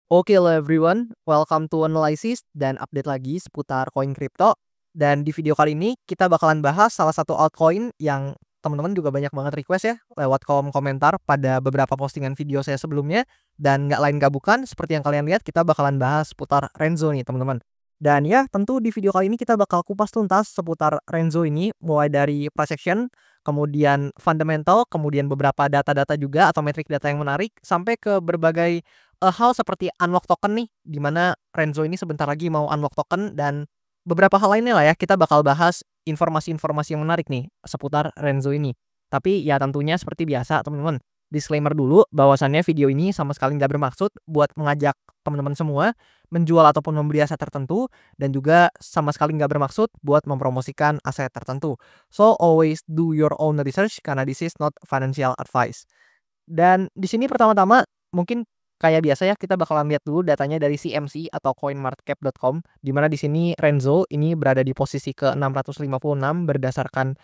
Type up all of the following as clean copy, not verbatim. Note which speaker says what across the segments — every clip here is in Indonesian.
Speaker 1: Oke, hello everyone, welcome to Analysis dan update lagi seputar koin kripto. Dan di video kali ini kita bakalan bahas salah satu altcoin yang teman-teman juga banyak banget request ya lewat kolom komentar pada beberapa postingan video saya sebelumnya. Dan nggak lain nggak bukan, seperti yang kalian lihat kita bakalan bahas seputar Renzo nih teman-teman. Dan ya tentu di video kali ini kita bakal kupas tuntas seputar Renzo ini mulai dari price action, kemudian fundamental, kemudian beberapa data-data juga atau metrik data yang menarik sampai ke berbagai hal seperti unlock token nih, di mana Renzo ini sebentar lagi mau unlock token dan beberapa hal lainnya lah ya. Kita bakal bahas informasi-informasi yang menarik nih seputar Renzo ini. Tapi ya tentunya seperti biasa teman-teman, disclaimer dulu bahwasannya video ini sama sekali nggak bermaksud buat mengajak teman-teman semua menjual ataupun membeli aset tertentu, dan juga sama sekali nggak bermaksud buat mempromosikan aset tertentu. So always do your own research karena this is not financial advice. Dan di sini pertama-tama mungkin kayak biasa ya kita bakalan lihat dulu datanya dari CMC atau coinmarketcap.com, di mana di sini Renzo ini berada di posisi ke-656 berdasarkan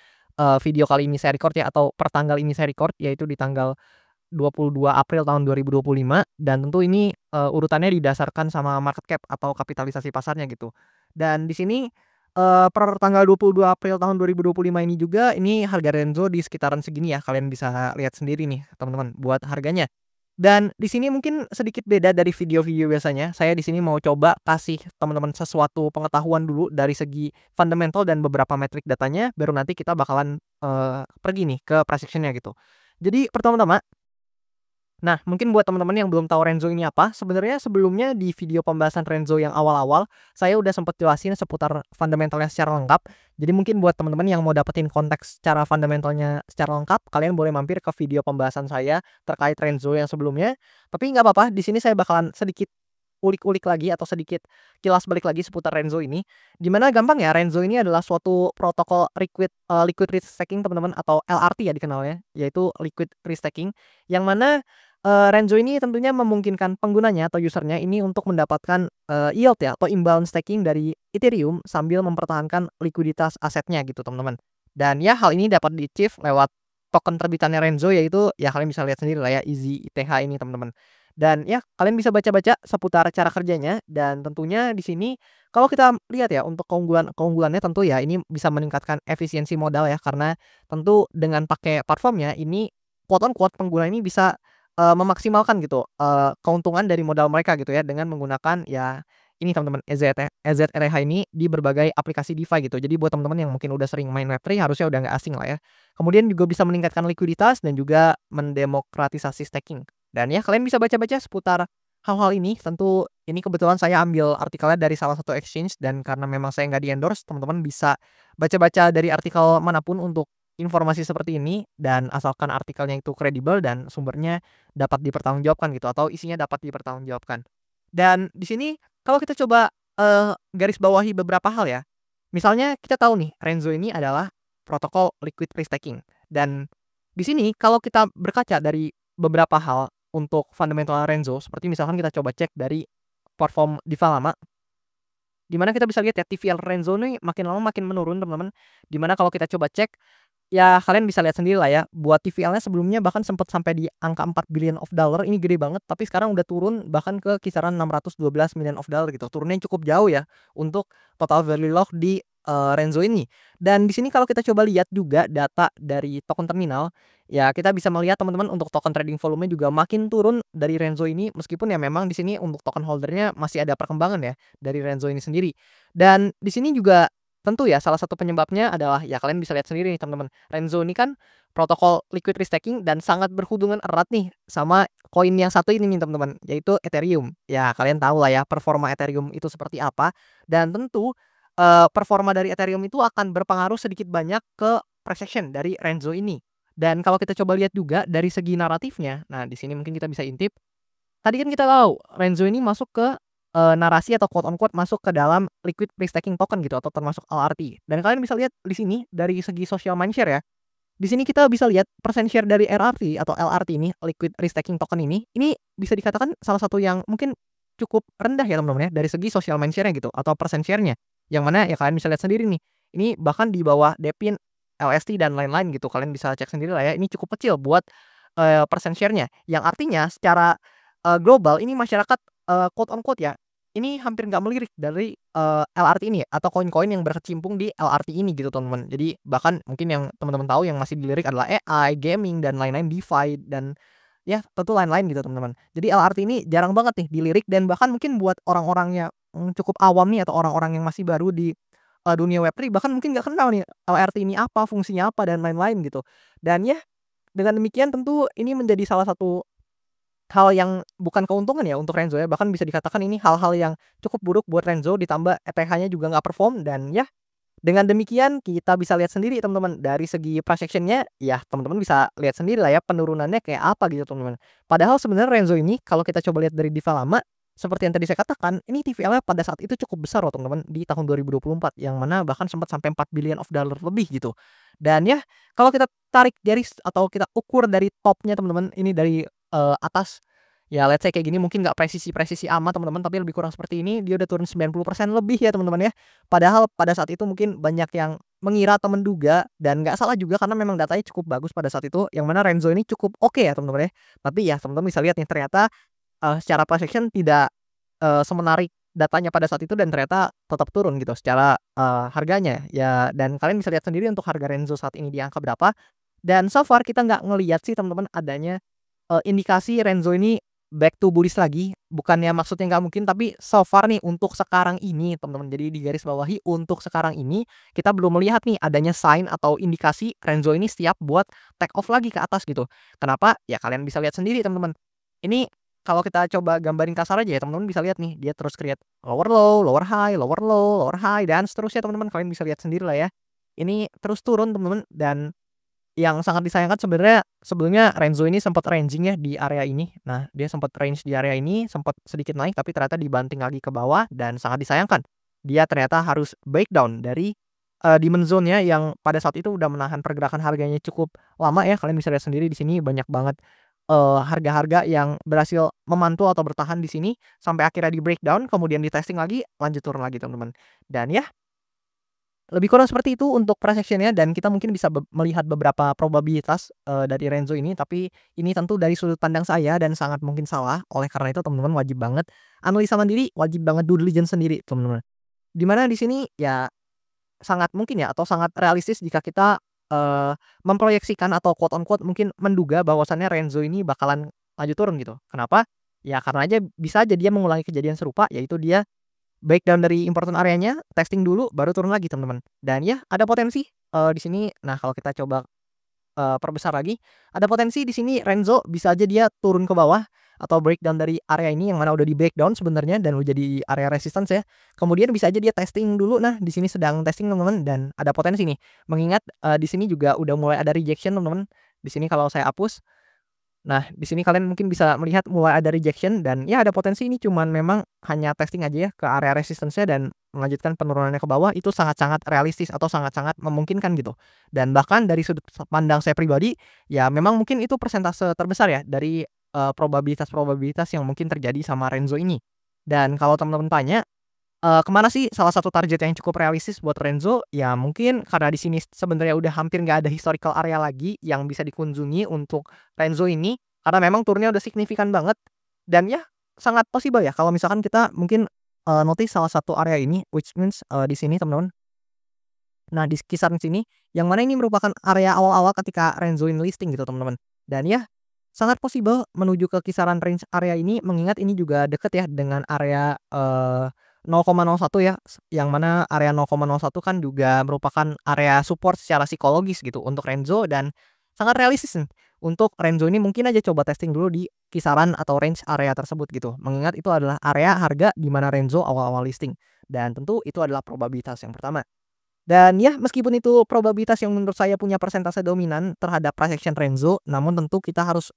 Speaker 1: video kali ini saya record ya, atau per tanggal ini saya record, yaitu di tanggal 22 April tahun 2025. Dan tentu ini urutannya didasarkan sama market cap atau kapitalisasi pasarnya gitu. Dan di sini per tanggal 22 April tahun 2025 ini juga, ini harga Renzo di sekitaran segini ya. Kalian bisa lihat sendiri nih teman-teman buat harganya. Dan di sini mungkin sedikit beda dari video-video biasanya. Saya di sini mau coba kasih teman-teman sesuatu pengetahuan dulu dari segi fundamental dan beberapa metrik datanya, baru nanti kita bakalan pergi nih ke price action-nya gitu. Jadi pertama-tama, nah, mungkin buat teman-teman yang belum tahu Renzo ini apa, sebenarnya sebelumnya di video pembahasan Renzo yang awal-awal, saya udah sempet jelasin seputar fundamentalnya secara lengkap. Jadi mungkin buat teman-teman yang mau dapetin konteks secara fundamentalnya secara lengkap, kalian boleh mampir ke video pembahasan saya terkait Renzo yang sebelumnya. Tapi nggak apa-apa, di sini saya bakalan sedikit ulik-ulik lagi atau sedikit kilas balik lagi seputar Renzo ini. Dimana gampang ya, Renzo ini adalah suatu protokol liquid risk staking teman-teman, atau LRT ya dikenalnya, yaitu liquid risk staking, yang mana Renzo ini tentunya memungkinkan penggunanya atau usernya ini untuk mendapatkan yield ya atau imbalance staking dari Ethereum sambil mempertahankan likuiditas asetnya gitu teman-teman. Dan ya hal ini dapat di-achieve lewat token terbitannya Renzo, yaitu ya kalian bisa lihat sendiri lah ya, Easy ETH ini teman-teman. Dan ya kalian bisa baca-baca seputar cara kerjanya, dan tentunya di sini kalau kita lihat ya untuk keunggulannya tentu ya ini bisa meningkatkan efisiensi modal ya, karena tentu dengan pakai platformnya ini quote on quote pengguna ini bisa memaksimalkan gitu keuntungan dari modal mereka gitu ya, dengan menggunakan ya ini teman-teman EZRH ini di berbagai aplikasi DeFi gitu. Jadi buat teman-teman yang mungkin udah sering main Web3 harusnya udah nggak asing lah ya. Kemudian juga bisa meningkatkan likuiditas dan juga mendemokratisasi staking. Dan ya kalian bisa baca-baca seputar hal-hal ini. Tentu ini kebetulan saya ambil artikelnya dari salah satu exchange, dan karena memang saya nggak di-endorse, teman-teman bisa baca-baca dari artikel manapun untuk informasi seperti ini, dan asalkan artikelnya itu kredibel dan sumbernya dapat dipertanggungjawabkan gitu, atau isinya dapat dipertanggungjawabkan. Dan di sini kalau kita coba garis bawahi beberapa hal ya. Misalnya kita tahu nih Renzo ini adalah protokol liquid risk staking, dan di sini kalau kita berkaca dari beberapa hal untuk fundamental Renzo, seperti misalkan kita coba cek dari platform DeFi lama, di mana kita bisa lihat ya TVL Renzo nih makin lama makin menurun teman-teman. Di mana kalau kita coba cek, ya kalian bisa lihat sendiri lah ya, buat TVL-nya sebelumnya bahkan sempat sampai di angka 4 billion of dollar, ini gede banget, tapi sekarang udah turun bahkan ke kisaran 612 million of dollar gitu. Turunnya cukup jauh ya untuk total value lock di Renzo ini. Dan di sini kalau kita coba lihat juga data dari token terminal, ya kita bisa melihat teman-teman untuk token trading volume juga makin turun dari Renzo ini, meskipun ya memang di sini untuk token holdernya masih ada perkembangan ya dari Renzo ini sendiri. Dan di sini juga tentu ya salah satu penyebabnya adalah ya kalian bisa lihat sendiri nih teman-teman. Renzo ini kan protokol liquid risk staking dan sangat berhubungan erat nih sama koin yang satu ini nih teman-teman, yaitu Ethereum. Ya kalian tahu lah ya performa Ethereum itu seperti apa, dan tentu performa dari Ethereum itu akan berpengaruh sedikit banyak ke price action dari Renzo ini. Dan kalau kita coba lihat juga dari segi naratifnya, nah di sini mungkin kita bisa intip. Tadi kan kita tahu Renzo ini masuk ke narasi atau quote on quote masuk ke dalam liquid risk staking token gitu, atau termasuk LRT. Dan kalian bisa lihat di sini dari segi social mindshare ya. Di sini kita bisa lihat persen share dari RRT atau LRT ini, liquid risk staking token ini bisa dikatakan salah satu yang mungkin cukup rendah ya teman-teman ya dari segi social mindshare-nya gitu, atau persen share-nya. Yang mana ya kalian bisa lihat sendiri nih. Ini bahkan di bawah Depin, LST dan lain-lain gitu. Kalian bisa cek sendiri lah ya. Ini cukup kecil buat persen share-nya. Yang artinya secara global ini masyarakat quote on quote ya, ini hampir nggak melirik dari, LRT ini ya, atau koin-koin yang berkecimpung di LRT ini gitu teman-teman. Jadi bahkan mungkin yang teman-teman tahu yang masih dilirik adalah AI, gaming, dan lain-lain, DeFi, dan ya tentu lain-lain gitu teman-teman. Jadi LRT ini jarang banget nih dilirik, dan bahkan mungkin buat orang-orang yang, cukup awam nih atau orang-orang yang masih baru di, dunia Web3 bahkan mungkin nggak kenal nih LRT ini apa, fungsinya apa, dan lain-lain gitu. Dan ya dengan demikian tentu ini menjadi salah satu hal yang bukan keuntungan ya untuk Renzo ya, bahkan bisa dikatakan ini hal-hal yang cukup buruk buat Renzo, ditambah ETH-nya juga nggak perform. Dan ya dengan demikian kita bisa lihat sendiri teman-teman, dari segi price action-nya ya teman-teman bisa lihat sendiri lah ya penurunannya kayak apa gitu teman-teman. Padahal sebenarnya Renzo ini kalau kita coba lihat dari diva lama, seperti yang tadi saya katakan, ini TVL-nya pada saat itu cukup besar loh teman-teman di tahun 2024, yang mana bahkan sempat sampai 4 billion of dollar lebih gitu. Dan ya kalau kita tarik garis atau kita ukur dari topnya teman-teman, ini dari, atas, ya let's say kayak gini, mungkin nggak presisi-presisi amat teman-teman, tapi lebih kurang seperti ini, dia udah turun 90% lebih ya teman-teman ya. Padahal pada saat itu mungkin banyak yang mengira atau menduga, dan nggak salah juga karena memang datanya cukup bagus pada saat itu, yang mana Renzo ini cukup oke ya teman-teman ya. Tapi ya teman-teman bisa lihat nih ternyata, secara price action tidak, semenarik datanya pada saat itu, dan ternyata tetap turun gitu secara, harganya ya. Dan kalian bisa lihat sendiri untuk harga Renzo saat ini di angka berapa, dan so far kita nggak ngelihat sih teman-teman adanya, indikasi Renzo ini back to bullish lagi. Bukannya maksudnya nggak mungkin, tapi so far nih untuk sekarang ini teman-teman, jadi di garis bawahi untuk sekarang ini kita belum melihat nih adanya sign atau indikasi Renzo ini siap buat take off lagi ke atas gitu. Kenapa? Ya kalian bisa lihat sendiri teman-teman. Ini kalau kita coba gambarin kasar aja ya teman-teman, bisa lihat nih dia terus create lower low, lower high, lower low, lower high, dan seterusnya teman-teman. Kalian bisa lihat sendiri lah ya. Ini terus turun teman-teman, dan yang sangat disayangkan sebenarnya sebelumnya Renzo ini sempat ranging ya di area ini. Nah, dia sempat range di area ini, sempat sedikit naik tapi ternyata dibanting lagi ke bawah, dan sangat disayangkan. Dia ternyata harus breakdown dari, demand zone-nya yang pada saat itu udah menahan pergerakan harganya cukup lama ya. Kalian bisa lihat sendiri di sini banyak banget, harga-harga yang berhasil memantul atau bertahan di sini sampai akhirnya di breakdown, kemudian di testing lagi, lanjut turun lagi teman-teman. Dan ya lebih kurang seperti itu untuk price action-nya, dan kita mungkin bisa melihat beberapa probabilitas, dari Renzo ini, tapi ini tentu dari sudut pandang saya dan sangat mungkin salah. Oleh karena itu teman-teman wajib banget analisa mandiri, wajib banget due diligence sendiri teman-teman. Di mana di sini ya sangat mungkin ya atau sangat realistis jika kita, memproyeksikan atau quote on quote mungkin menduga bahwasannya Renzo ini bakalan lanjut turun gitu. Kenapa? Ya karena aja bisa aja dia mengulangi kejadian serupa, yaitu dia breakdown dari important area-nya, testing dulu, baru turun lagi teman-teman. Dan ya ada potensi, di sini, nah kalau kita coba, perbesar lagi, ada potensi di sini Renzo bisa aja dia turun ke bawah atau breakdown dari area ini yang mana udah di-breakdown sebenarnya dan udah jadi area resistance ya. Kemudian bisa aja dia testing dulu, nah di sini sedang testing teman-teman, dan ada potensi nih. Mengingat, di sini juga udah mulai ada rejection teman-teman. Di sini kalau saya hapus, nah, di sini kalian mungkin bisa melihat mulai ada rejection, dan ya ada potensi ini cuman memang hanya testing aja ya ke area resistance-nya dan melanjutkan penurunannya ke bawah, itu sangat-sangat realistis atau sangat-sangat memungkinkan gitu. Dan bahkan dari sudut pandang saya pribadi, ya memang mungkin itu persentase terbesar ya dari, probabilitas-probabilitas yang mungkin terjadi sama Renzo ini. Dan kalau teman-teman tanya, kemana sih salah satu target yang cukup realistis buat Renzo? Ya mungkin karena di sini sebenarnya udah hampir nggak ada historical area lagi yang bisa dikunjungi untuk Renzo ini, karena memang turunnya udah signifikan banget. Dan ya sangat possible ya kalau misalkan kita mungkin, notice salah satu area ini, which means, di sini teman-teman. Nah di kisaran sini, yang mana ini merupakan area awal-awal ketika Renzo ini listing gitu teman-teman. Dan ya sangat possible menuju ke kisaran range area ini, mengingat ini juga deket ya dengan area, 0,01 ya, yang mana area 0,01 kan juga merupakan area support secara psikologis gitu untuk Renzo, dan sangat realistis nih untuk Renzo ini mungkin aja coba testing dulu di kisaran atau range area tersebut gitu. Mengingat itu adalah area harga di mana Renzo awal-awal listing, dan tentu itu adalah probabilitas yang pertama. Dan ya meskipun itu probabilitas yang menurut saya punya persentase dominan terhadap price action Renzo, namun tentu kita harus,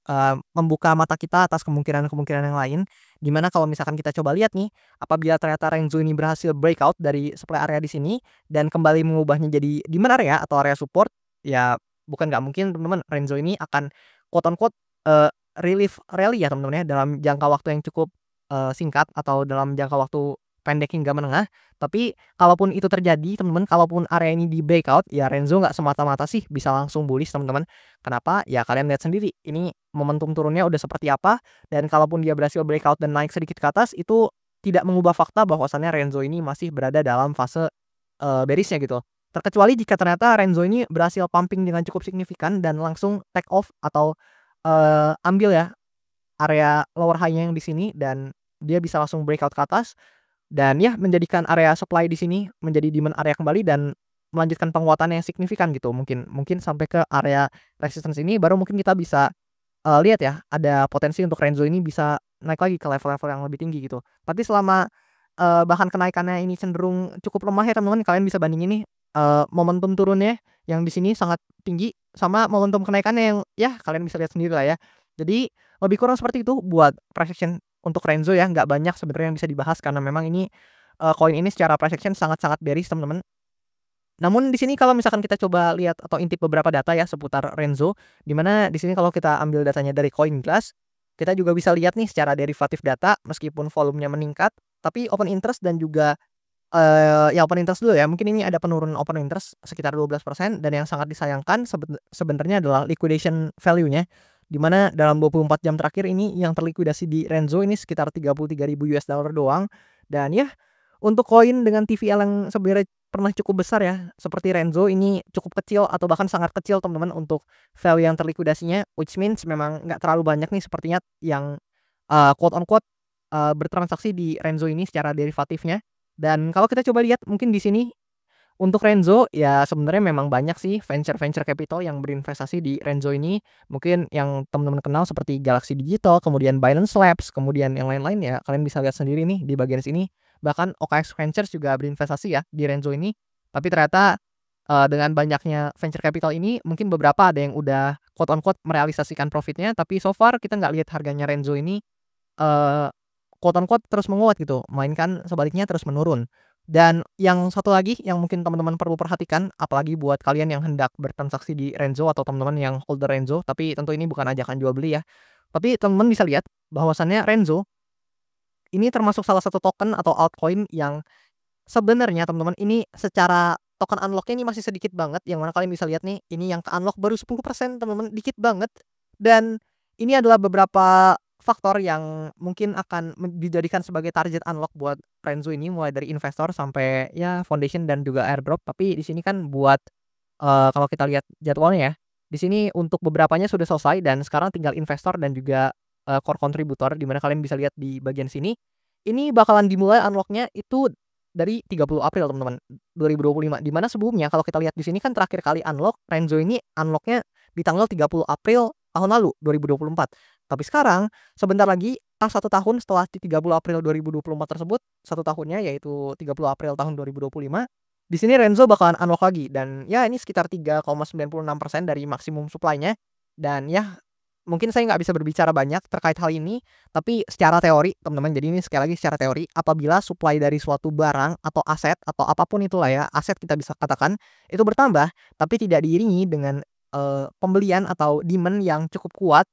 Speaker 1: membuka mata kita atas kemungkinan-kemungkinan yang lain. Dimana kalau misalkan kita coba lihat nih, apabila ternyata Renzo ini berhasil breakout dari supply area di sini dan kembali mengubahnya jadi demand area atau area support, ya bukan nggak mungkin teman-teman Renzo ini akan quote on quote, relief rally ya teman-teman ya dalam jangka waktu yang cukup, singkat atau dalam jangka waktu pendek hingga menengah. Tapi kalaupun itu terjadi teman-teman, kalaupun area ini di breakout, ya Renzo nggak semata-mata sih bisa langsung bullish teman-teman. Kenapa? Ya kalian lihat sendiri, ini momentum turunnya udah seperti apa, dan kalaupun dia berhasil breakout dan naik sedikit ke atas, itu tidak mengubah fakta bahwasannya Renzo ini masih berada dalam fase bearish-nya gitu. Terkecuali jika ternyata Renzo ini berhasil pumping dengan cukup signifikan dan langsung take off atau ambil ya area lower high-nya yang di sini, dan dia bisa langsung breakout ke atas dan ya menjadikan area supply di sini menjadi demand area kembali dan melanjutkan penguatan yang signifikan gitu. Mungkin mungkin sampai ke area resistance ini baru mungkin kita bisa lihat ya ada potensi untuk Renzo ini bisa naik lagi ke level-level yang lebih tinggi gitu. Tapi selama bahkan kenaikannya ini cenderung cukup lemah ya teman-teman, kalian bisa bandingin nih momentum turunnya yang di sini sangat tinggi sama momentum kenaikannya yang ya kalian bisa lihat sendiri lah ya. Jadi lebih kurang seperti itu buat price action untuk Renzo ya, nggak banyak sebenarnya yang bisa dibahas karena memang ini koin ini secara price action sangat-sangat bearish teman-teman. Namun di sini kalau misalkan kita coba lihat atau intip beberapa data ya seputar Renzo, di mana di sini kalau kita ambil datanya dari CoinGlass, kita juga bisa lihat nih secara derivatif data meskipun volumenya meningkat, tapi open interest dan juga ya open interest dulu ya, mungkin ini ada penurunan open interest sekitar 12% dan yang sangat disayangkan sebenarnya adalah liquidation value-nya, di mana dalam 24 jam terakhir ini yang terlikuidasi di Renzo ini sekitar $33.000 doang. Dan ya untuk koin dengan TVL yang sebenarnya pernah cukup besar ya, seperti Renzo ini cukup kecil atau bahkan sangat kecil teman-teman untuk value yang terlikuidasinya, which means memang nggak terlalu banyak nih sepertinya yang quote on quote bertransaksi di Renzo ini secara derivatifnya. Dan kalau kita coba lihat mungkin di sini untuk Renzo ya sebenarnya memang banyak sih venture capital yang berinvestasi di Renzo ini. Mungkin yang teman-teman kenal seperti Galaxy Digital, kemudian Binance Labs, kemudian yang lain-lain ya kalian bisa lihat sendiri nih di bagian sini. Bahkan OKX Ventures juga berinvestasi ya di Renzo ini. Tapi ternyata dengan banyaknya venture capital ini mungkin beberapa ada yang udah quote on quote merealisasikan profitnya, tapi so far kita nggak lihat harganya Renzo ini quote on quote terus menguat gitu, melainkan sebaliknya terus menurun. Dan yang satu lagi yang mungkin teman-teman perlu perhatikan, apalagi buat kalian yang hendak bertransaksi di Renzo atau teman-teman yang holder Renzo, tapi tentu ini bukan ajakan jual beli ya. Tapi teman-teman bisa lihat bahwasannya Renzo ini termasuk salah satu token atau altcoin yang sebenarnya teman-teman ini secara token unlock-nya ini masih sedikit banget, yang mana kalian bisa lihat nih, ini yang ke unlock baru 10% teman-teman, dikit banget. Dan ini adalah beberapa faktor yang mungkin akan dijadikan sebagai target unlock buat Renzo ini, mulai dari investor sampai ya foundation dan juga airdrop. Tapi di sini kan buat kalau kita lihat jadwalnya ya, di sini untuk beberapanya sudah selesai dan sekarang tinggal investor dan juga core contributor, di mana kalian bisa lihat di bagian sini. Ini bakalan dimulai unlock-nya itu dari 30 April teman-teman 2025, di mana sebelumnya kalau kita lihat di sini kan terakhir kali unlock Renzo ini unlock-nya di tanggal 30 April tahun lalu 2024. Tapi sekarang sebentar lagi 1 tahun setelah di 30 April 2024 tersebut, 1 tahunnya yaitu 30 April tahun 2025, di sini Renzo bakalan unlock lagi dan ya ini sekitar 3,96% dari maksimum supply-nya. Dan ya mungkin saya nggak bisa berbicara banyak terkait hal ini, tapi secara teori teman-teman, jadi ini sekali lagi secara teori, apabila supply dari suatu barang atau aset atau apapun itulah ya, aset kita bisa katakan, itu bertambah tapi tidak diiringi dengan pembelian atau demand yang cukup kuat,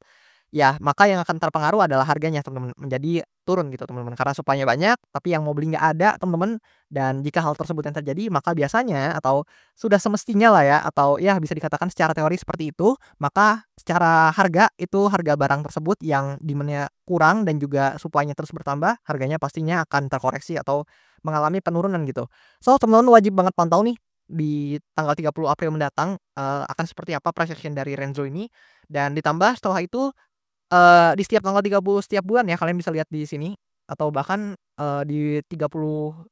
Speaker 1: ya maka yang akan terpengaruh adalah harganya teman-teman, menjadi turun gitu teman-teman, karena supply-nya banyak tapi yang mau beli nggak ada teman-teman. Dan jika hal tersebut yang terjadi, maka biasanya atau sudah semestinya lah ya, atau ya bisa dikatakan secara teori seperti itu, maka secara harga itu harga barang tersebut yang demand-nya kurang dan juga supply-nya terus bertambah, harganya pastinya akan terkoreksi atau mengalami penurunan gitu. So teman-teman wajib banget pantau nih di tanggal 30 April mendatang akan seperti apa price action dari Renzo ini. Dan ditambah setelah itu di setiap tanggal 30 setiap bulan ya, kalian bisa lihat di sini, atau bahkan di 31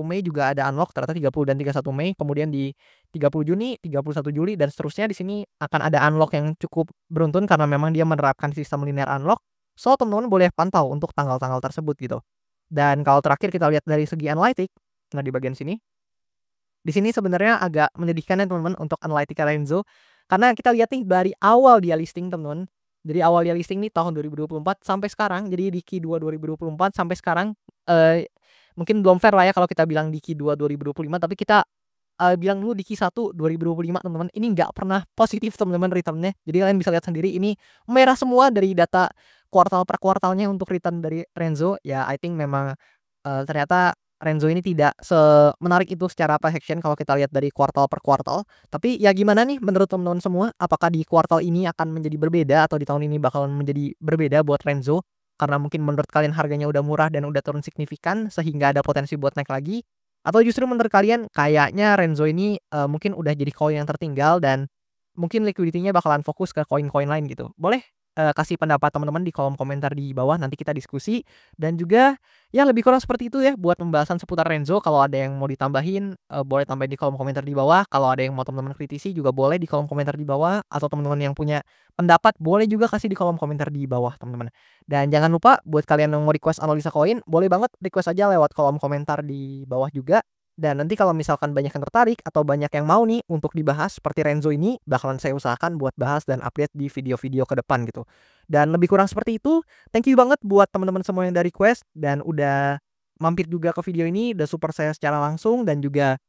Speaker 1: Mei juga ada unlock, ternyata 30 dan 31 Mei, kemudian di 30 Juni, 31 Juli dan seterusnya. Di sini akan ada unlock yang cukup beruntun karena memang dia menerapkan sistem linear unlock. So teman-teman boleh pantau untuk tanggal-tanggal tersebut gitu. Dan kalau terakhir kita lihat dari segi analytic, nah di bagian sini, di sini sebenarnya agak menyedihkan ya teman-teman untuk Analytica Renzo, karena kita lihat nih dari awal dia listing teman-teman, dari awal dia listing nih tahun 2024 sampai sekarang, jadi di Q2 2024 sampai sekarang, mungkin belum fair lah ya kalau kita bilang di Q2 2025, tapi kita bilang dulu di Q1 2025 teman-teman, ini nggak pernah positif teman-teman returnnya. Jadi kalian bisa lihat sendiri ini merah semua dari data kuartal per kuartalnya untuk return dari Renzo. Ya I think memang ternyata Renzo ini tidak semenarik itu secara price action kalau kita lihat dari kuartal per kuartal. Tapi ya gimana nih menurut teman-teman semua, apakah di kuartal ini akan menjadi berbeda atau di tahun ini bakalan menjadi berbeda buat Renzo? Karena mungkin menurut kalian harganya udah murah dan udah turun signifikan sehingga ada potensi buat naik lagi? Atau justru menurut kalian kayaknya Renzo ini, mungkin udah jadi koin yang tertinggal dan mungkin liquidity-nya bakalan fokus ke koin-koin lain gitu? Boleh, kasih pendapat teman-teman di kolom komentar di bawah, nanti kita diskusi. Dan juga ya lebih kurang seperti itu ya buat pembahasan seputar Renzo. Kalau ada yang mau ditambahin, boleh tambahin di kolom komentar di bawah. Kalau ada yang mau teman-teman kritisi juga boleh di kolom komentar di bawah, atau teman-teman yang punya pendapat boleh juga kasih di kolom komentar di bawah, teman-teman. Dan jangan lupa buat kalian yang mau request analisa koin, boleh banget request aja lewat kolom komentar di bawah juga. Dan nanti kalau misalkan banyak yang tertarik atau banyak yang mau nih untuk dibahas seperti Renzo ini, bakalan saya usahakan buat bahas dan update di video-video ke depan gitu. Dan lebih kurang seperti itu. Thank you banget buat teman-teman semua yang dari request dan udah mampir juga ke video ini, udah support saya secara langsung dan juga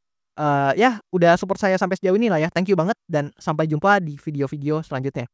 Speaker 1: ya udah support saya sampai sejauh ini lah ya. Thank you banget dan sampai jumpa di video-video selanjutnya.